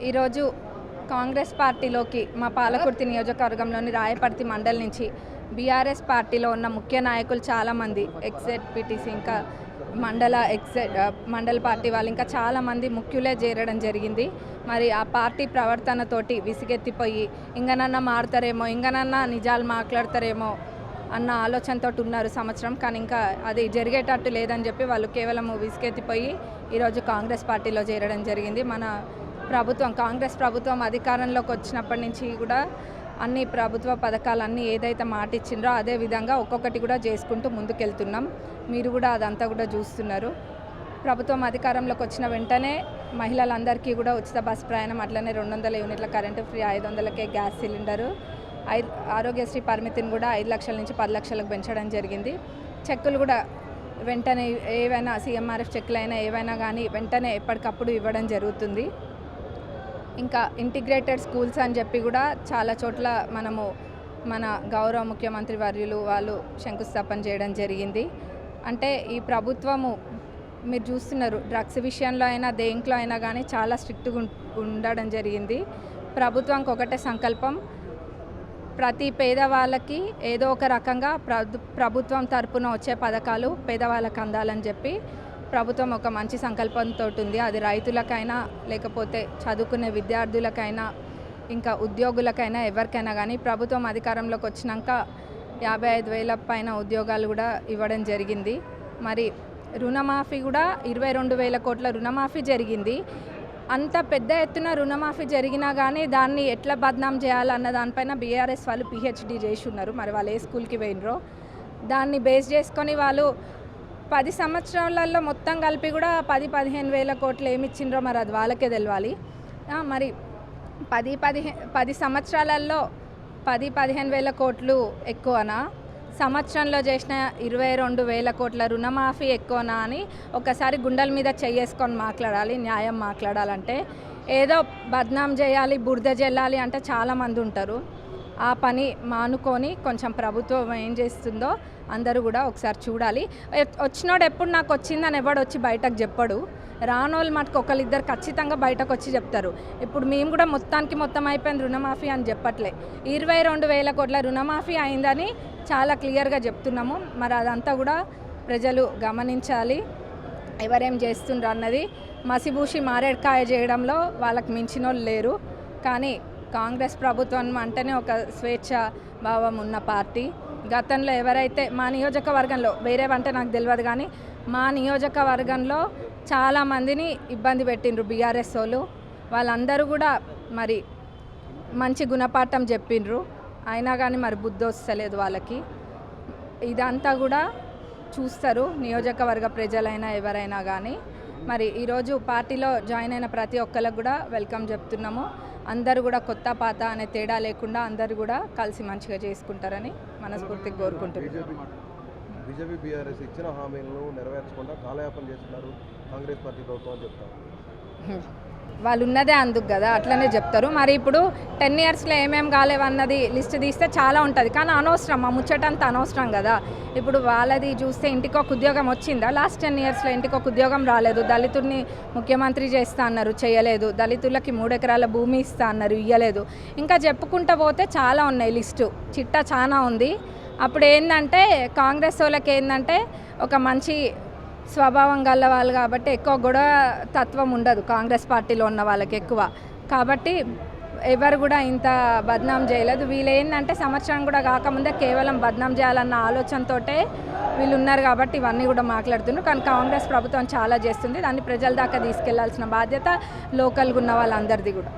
ఈరోజు కాంగ్రెస్ పార్టీలోకి మా పాలకుర్తి నియోజకవర్గంలోని రాయపర్తి మండలి నుంచి బీఆర్ఎస్ పార్టీలో ఉన్న ముఖ్య నాయకులు చాలామంది ఎక్స్ఎడ్పిటిసి ఇంకా మండల పార్టీ వాళ్ళు ఇంకా చాలామంది ముఖ్యులే చేరడం జరిగింది. మరి ఆ పార్టీ ప్రవర్తనతోటి విసిగెత్తిపోయి ఇంకనన్నా మారుతారేమో, ఇంకనన్నా నిజాలు మాట్లాడతారేమో అన్న ఆలోచనతో ఉన్నారు సంవత్సరం. కానీ ఇంకా అది జరిగేటట్టు లేదని చెప్పి వాళ్ళు కేవలం విసిగెత్తిపోయి ఈరోజు కాంగ్రెస్ పార్టీలో చేరడం జరిగింది. మన కాంగ్రెస్ ప్రభుత్వం అధికారంలోకి వచ్చినప్పటి నుంచి కూడా అన్ని ప్రభుత్వ పథకాలన్నీ ఏదైతే మాట ఇచ్చిండ్రో అదే విధంగా ఒక్కొక్కటి కూడా చేసుకుంటూ ముందుకెళ్తున్నాం. మీరు కూడా అదంతా కూడా చూస్తున్నారు. ప్రభుత్వం అధికారంలోకి వచ్చిన వెంటనే మహిళలందరికీ కూడా ఉచిత బస్ ప్రయాణం, అట్లనే 200 యూనిట్ల కరెంటు ఫ్రీ, 500కే గ్యాస్ సిలిండరు, ఆరోగ్యశ్రీ పరిమితిని కూడా 5 లక్షల నుంచి 10 లక్షలకు పెంచడం జరిగింది. చెక్కులు కూడా వెంటనే ఏవైనా సీఎంఆర్ఎఫ్ చెక్కులు అయినా ఏవైనా కానీ వెంటనే ఎప్పటికప్పుడు ఇవ్వడం జరుగుతుంది. ఇంకా ఇంటిగ్రేటెడ్ స్కూల్స్ అని చెప్పి కూడా చాలా చోట్ల మన గౌరవ ముఖ్యమంత్రి వర్యులు వాళ్ళు శంకుస్థాపన చేయడం జరిగింది. అంటే ఈ ప్రభుత్వము మీరు చూస్తున్నారు, డ్రగ్స్ విషయంలో అయినా దేంట్లో అయినా కానీ చాలా స్ట్రిక్ట్గా ఉండడం జరిగింది. ప్రభుత్వానికి ఒకటే సంకల్పం, ప్రతి పేదవాళ్ళకి ఏదో ఒక రకంగా ప్రభుత్వం తరపున వచ్చే పథకాలు పేదవాళ్ళకి అందాలని చెప్పి ప్రభుత్వం ఒక మంచి సంకల్పంతో ఉంది. అది రైతులకైనా లేకపోతే చదువుకునే విద్యార్థులకైనా ఇంకా ఉద్యోగులకైనా ఎవరికైనా కానీ ప్రభుత్వం అధికారంలోకి వచ్చినాక 55,000 పైన ఉద్యోగాలు కూడా ఇవ్వడం జరిగింది. మరి రుణమాఫీ కూడా 22,000 కోట్ల రుణమాఫీ జరిగింది. అంత పెద్ద ఎత్తున రుణమాఫీ జరిగినా కానీ దాన్ని ఎట్లా బద్నాం చేయాలన్న దానిపైన బీఆర్ఎస్ వాళ్ళు పిహెచ్డి చేసి ఉన్నారు. మరి వాళ్ళు ఏ స్కూల్కి పోయినరో దాన్ని బేస్ చేసుకొని వాళ్ళు 10 సంవత్సరాలలో మొత్తం కలిపి కూడా 10-15,000 కోట్లు ఏమి ఇచ్చిండ్రో మరి అది వాళ్ళకే తెలవాలి. మరి 10 సంవత్సరాలలో 10-15,000 కోట్లు ఎక్కువనా, సంవత్సరంలో చేసిన 22,000 కోట్ల రుణమాఫీ ఎక్కువనా అని ఒకసారి గుండెల మీద చేసుకొని మాట్లాడాలి. న్యాయం మాట్లాడాలంటే ఏదో బద్నాం చేయాలి, బురద జల్లాలి అంటే చాలామంది ఉంటారు. ఆ పని మానుకొని కొంచెం ప్రభుత్వం ఏం చేస్తుందో అందరూ కూడా ఒకసారి చూడాలి. వచ్చినోడు ఎప్పుడు నాకు వచ్చిందని ఎవడు వచ్చి బయటకు చెప్పడు. రానోళ్ళు మటుకు ఒకరిద్దరు ఖచ్చితంగా బయటకు వచ్చి చెప్తారు. ఇప్పుడు మేము కూడా మొత్తం అయిపోయింది రుణమాఫీ అని చెప్పట్లే, 22,000 కోట్ల రుణమాఫీ అయిందని చాలా క్లియర్గా చెప్తున్నాము. మరి అదంతా కూడా ప్రజలు గమనించాలి. ఎవరేం చేస్తుండ్రు అన్నది మసిబూసి మారేడుకాయ చేయడంలో వాళ్ళకి మించిన వాళ్ళు లేరు. కానీ కాంగ్రెస్ ప్రభుత్వం అంటేనే ఒక స్వేచ్ఛ భావం ఉన్న పార్టీ. గతంలో ఎవరైతే మా నియోజకవర్గంలో, వేరేవంటే నాకు తెలియదు కానీ మా నియోజకవర్గంలో చాలామందిని ఇబ్బంది పెట్టిండ్రు బీఆర్ఎస్ వాళ్ళు. వాళ్ళందరూ కూడా మరి మంచి గుణపాఠం చెప్పిండ్రు, అయినా కానీ మరి బుద్ధి వస్తలేదు వాళ్ళకి. ఇదంతా కూడా చూస్తారు నియోజకవర్గ ప్రజలైనా ఎవరైనా కానీ. మరి ఈరోజు పార్టీలో జాయిన్ అయిన ప్రతి ఒక్కరికి కూడా వెల్కమ్ చెప్తున్నాము. అందరూ కూడా కొత్త పాత అనే తేడా లేకుండా అందరూ కూడా కలిసి మంచిగా చేసుకుంటారని మనస్ఫూర్తిగా కోరుకుంటున్నాను. బీజేపీ బీఆర్ఎస్ ఇచ్చిన హామీలను నెరవేర్చకుండా కాలయాపన చేస్తున్నారు కాంగ్రెస్ పార్టీ ప్రభుత్వం అని చెప్తారు. వాళ్ళు ఉన్నదే అందుకు కదా, అట్లనే చెప్తారు. మరి ఇప్పుడు 10 ఇయర్స్లో ఏమేమి కాలేవన్నది లిస్ట్ తీస్తే చాలా ఉంటుంది. కానీ అనవసరం, ఆ ముచ్చటంతా అనవసరం కదా. ఇప్పుడు వాళ్ళది చూస్తే ఇంటికి ఒక ఉద్యోగం వచ్చిందా? లాస్ట్ 10 ఇయర్స్లో ఇంటికి ఒక ఉద్యోగం రాలేదు. దళితుడిని ముఖ్యమంత్రి చేస్తా అన్నారు, చేయలేదు. దళితులకి 3 ఎకరాల భూమి ఇస్తా అన్నారు, ఇవ్వలేదు. ఇంకా చెప్పుకుంటూ పోతే చాలా ఉన్నాయి, లిస్టు చిట్టా చాలా ఉంది. అప్పుడు ఏంటంటే కాంగ్రెస్ వాళ్ళకి ఏంటంటే ఒక మంచి స్వభావం గల వాళ్ళు కాబట్టి ఎక్కువ గొడవ తత్వం ఉండదు కాంగ్రెస్ పార్టీలో ఉన్న వాళ్ళకి ఎక్కువ. కాబట్టి ఎవరు కూడా ఇంత బద్నాం చేయలేదు. వీళ్ళు ఏంటంటే సంవత్సరం కూడా కాకముందే కేవలం బద్నాం చేయాలన్న ఆలోచనతోటే వీళ్ళు ఉన్నారు కాబట్టి ఇవన్నీ కూడా మాట్లాడుతున్నారు. కానీ కాంగ్రెస్ ప్రభుత్వం చాలా చేస్తుంది. దాన్ని ప్రజల దాకా తీసుకెళ్లాల్సిన బాధ్యత లోకల్గా ఉన్న వాళ్ళందరిది కూడా.